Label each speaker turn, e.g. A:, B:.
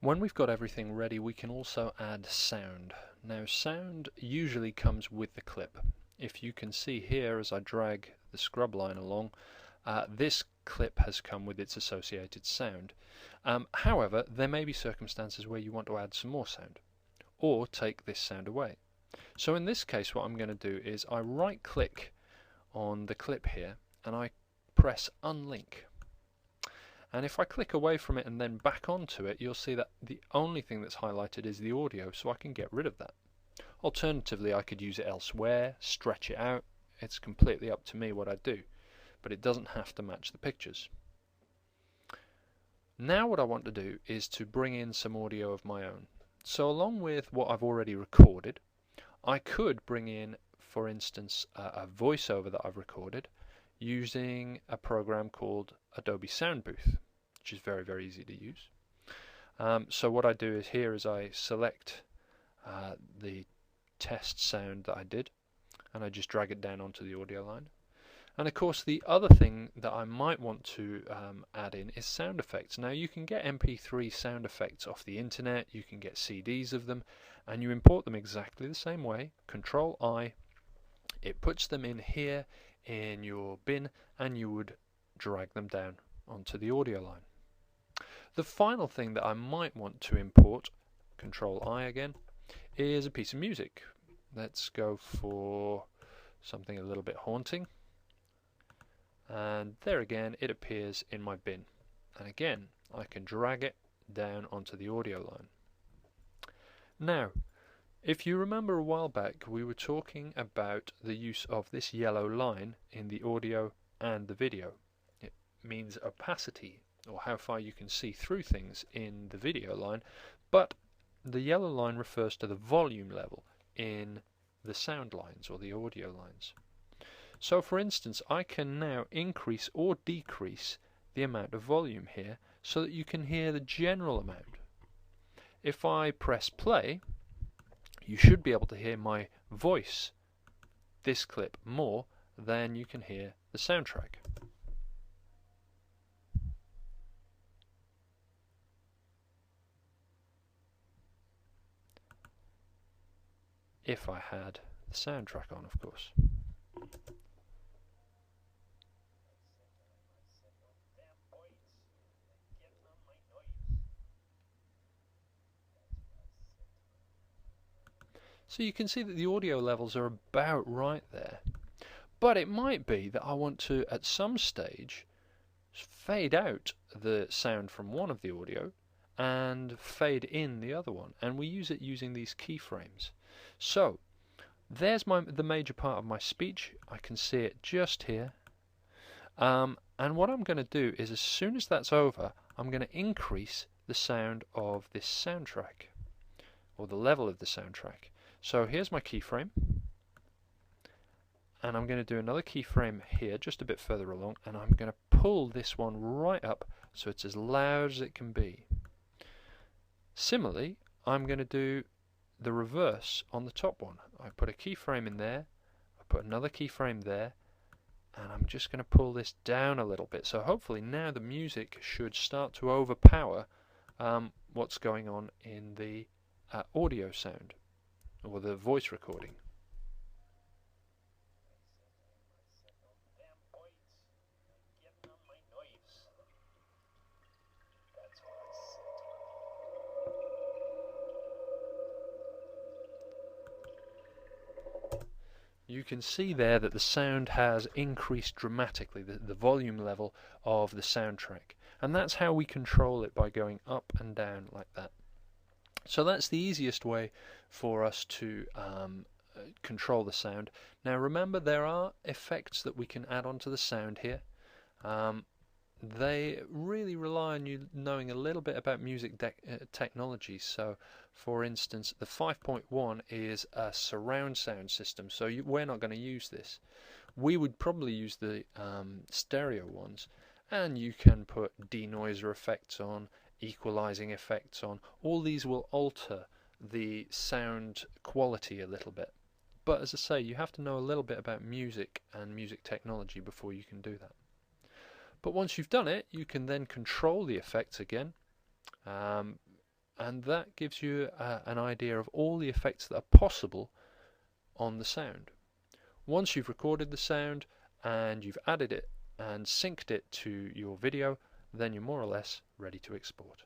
A: When we've got everything ready, we can also add sound. Now, sound usually comes with the clip. If you can see here as I drag the scrub line along, this clip has come with its associated sound. However, there may be circumstances where you want to add some more sound or take this sound away. So in this case, what I'm going to do is I right click on the clip here and I press Unlink. And if I click away from it and then back onto it, you'll see that the only thing that's highlighted is the audio, so I can get rid of that. Alternatively, I could use it elsewhere, stretch it out. It's completely up to me what I do, but it doesn't have to match the pictures. Now what I want to do is to bring in some audio of my own. So along with what I've already recorded, I could bring in, for instance, a voiceover that I've recorded using a program called Adobe Sound Booth, which is very, very easy to use. So what I do is here is I select the test sound that I did, and I just drag it down onto the audio line. And of course the other thing that I might want to add in is sound effects. Now you can get MP3 sound effects off the internet, you can get CDs of them, and you import them exactly the same way. Control I, it puts them in here in your bin, and you would drag them down onto the audio line. The final thing that I might want to import, Control I again, is a piece of music. Let's go for something a little bit haunting. And there again it appears in my bin, and again I can drag it down onto the audio line. Now if you remember a while back, we were talking about the use of this yellow line in the audio and the video. It means opacity, or how far you can see through things in the video line, but the yellow line refers to the volume level in the sound lines or the audio lines. So for instance, I can now increase or decrease the amount of volume here so that you can hear the general amount. If I press play, you should be able to hear my voice, this clip, more than you can hear the soundtrack. If I had the soundtrack on, of course. So you can see that the audio levels are about right there. But it might be that I want to, at some stage, fade out the sound from one of the audio and fade in the other one. And we use it using these keyframes. So there's the major part of my speech. I can see it just here. And what I'm going to do is, as soon as that's over, I'm going to increase the sound of this soundtrack, or the level of the soundtrack. So here's my keyframe, and I'm going to do another keyframe here just a bit further along, and I'm going to pull this one right up so it's as loud as it can be. Similarly, I'm going to do the reverse on the top one. I put a keyframe in there, I put another keyframe there, and I'm just going to pull this down a little bit. So hopefully now the music should start to overpower what's going on in the audio sound, or the voice recording. You can see there that the sound has increased dramatically, the volume level of the soundtrack, and that's how we control it, by going up and down like that. So that's the easiest way for us to control the sound. Now remember, there are effects that we can add onto the sound here. They really rely on you knowing a little bit about music technology. So for instance, the 5.1 is a surround sound system, so we're not going to use this. We would probably use the stereo ones, and you can put denoiser effects on, equalizing effects on. All these will alter the sound quality a little bit. But as I say, you have to know a little bit about music and music technology before you can do that. But once you've done it, you can then control the effects again, and that gives you an idea of all the effects that are possible on the sound. Once you've recorded the sound and you've added it and synced it to your video, then you're more or less ready to export.